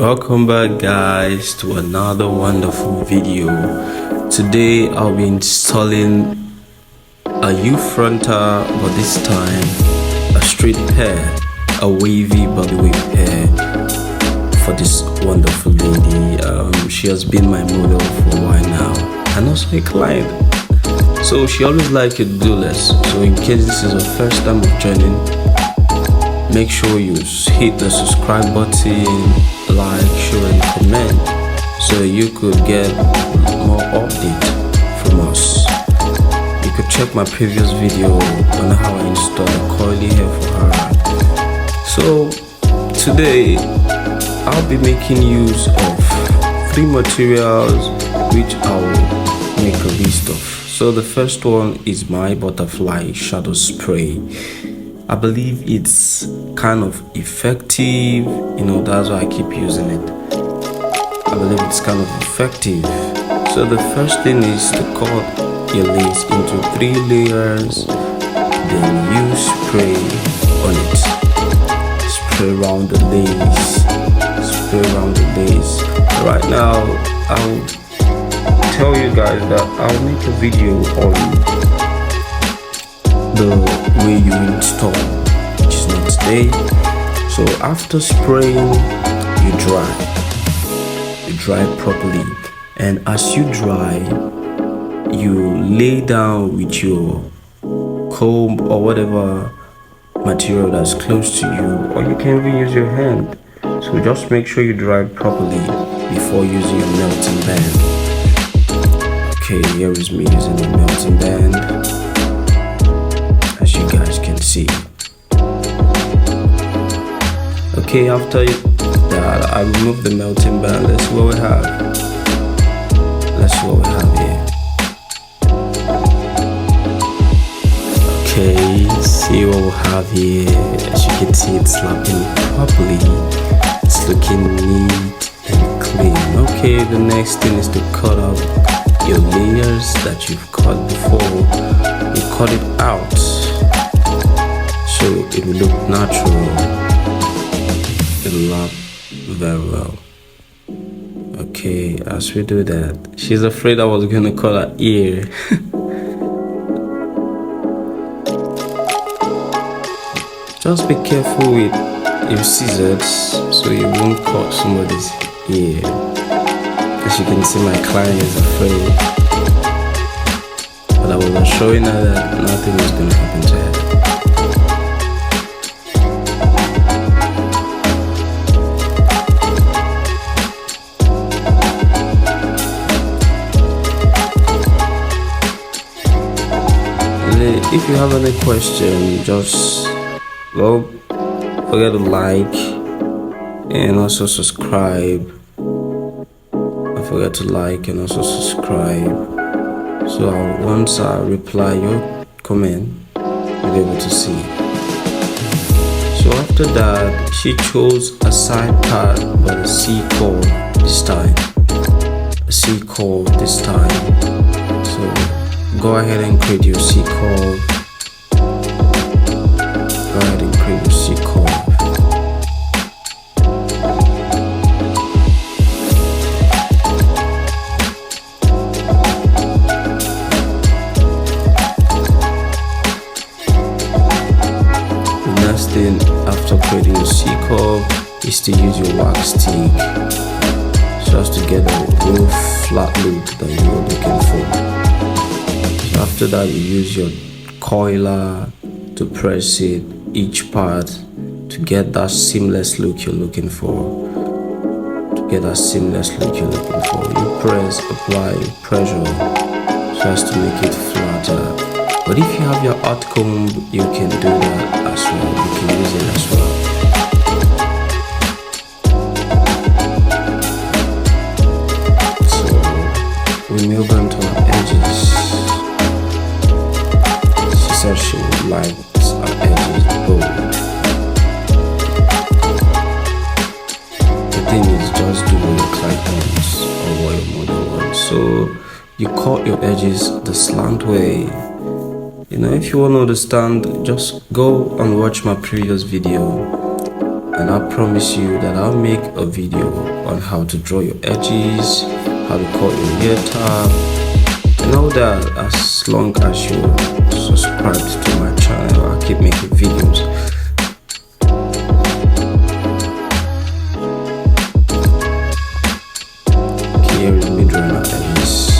Welcome back guys to another wonderful video. Today I'll be installing a U-Frontal, but this time a straight hair, a wavy body wave hair for this wonderful lady. She has been my model for a while now and also a client, so she always likes it do-less. So in case this is her first time of joining, make sure you hit the subscribe button, like, share and comment so you could get more update from us. You could check my previous video on how I install a curly hair for her. So today I'll be making use of 3 materials which I'll make a list of. So the first one is my butterfly shadow spray. I believe it's kind of effective, that's why I keep using it. I believe it's kind of effective. So the first thing is to cut your lace into 3 layers, then you spray on it. Spray around the lace, Right now, I'll tell you guys that I'll make a video on the way you install, which is not today. So after spraying, you dry properly, and as you dry, you lay down with your comb or whatever material that's close to you, or you can even use your hand. So just make sure you dry properly before using your melting band. Okay, here is me using the melting band, as you guys can see. Okay, after that I remove the melting band. Let's see what we have. Here. Okay, see what we have here. As you can see, it's slapping properly. It's looking neat and clean. Okay, the next thing is to cut up your layers that you've cut before. You cut it out so it will look natural. It will look very well. Okay, as we do that, she's afraid I was gonna cut her ear. Just be careful with your scissors so you won't cut somebody's ear. As you can see, my client is afraid, but I was assuring her that nothing is gonna happen to her. If you have any question, just don't forget to like and also subscribe. Don't forget to like and also subscribe. So once I reply your comment, you'll be able to see. So after that, she chose a side part but a C chord this time. So go ahead and create your C chord. The next thing after creating your C chord is to use your wax stick so as to get a real flat look that you're looking for. After that, you use your coiler to press it each part to get that seamless look you're looking for. You press, apply pressure so as to make it flatter. But if you have your hot comb, you can do that as well. You can use it as well. So we move on to our edges. She said she likes our edges bold. The thing is, just do what your client wants or what your model wants. So you cut your edges the slant way. If you want to understand, just go and watch my previous video and I promise you that I'll make a video on how to draw your edges, how to cut your hair tab, and all that. As long as you're subscribed to my channel, I'll keep making videos. Okay, here is me drawing my edges.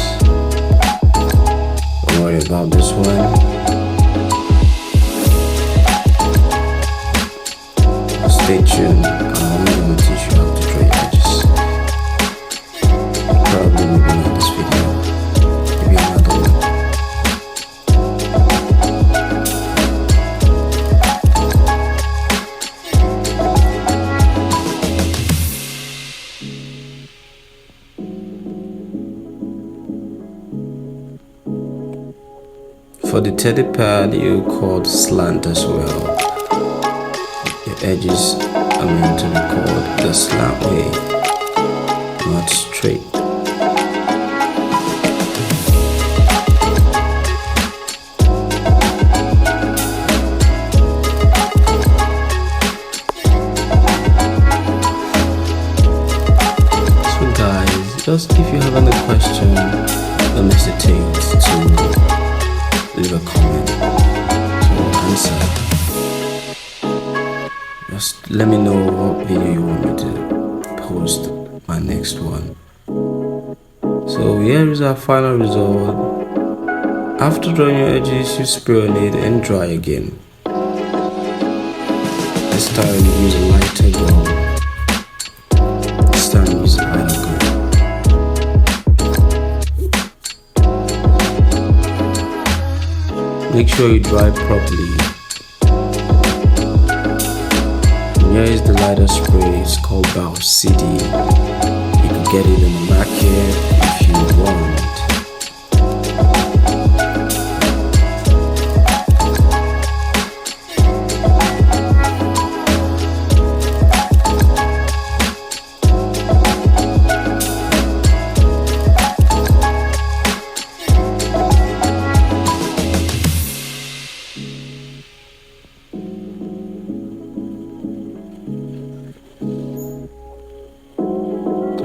Don't worry about this one. Stay tuned. I'm going to teach you how to draw your edges. Probably maybe not this video, maybe another one. For the teddy pad, you called slant as well. Edges are meant to be called the slant way, not straight. So guys, just if you have any question, don't hesitate to leave a comment to answer. Just let me know what video you want me to post my next one. So here is our final result. After drawing your edges, you spray on it and dry again. This time use a lighter brown. This time use a lighter green. Make sure you dry properly. Here is the lighter spray. It's called Bow City. You can get it in the market if you want.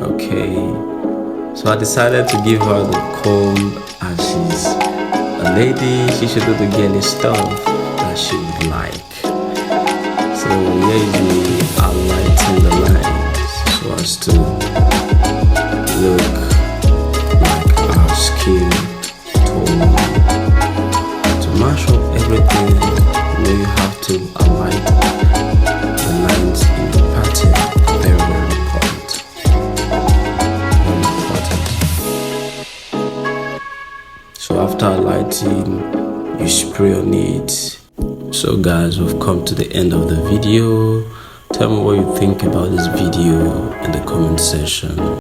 Okay, so I decided to give her the comb, as she's a lady, she should do the girly stuff that she would like. So here is me highlighting the lines so as to look like our skin tone. To mash up everything, you have to highlight the lines in the pattern. Very, very important. So after highlighting, you spray on it. So guys, we've come to the end of the video. Tell me what you think about this video in the comment section.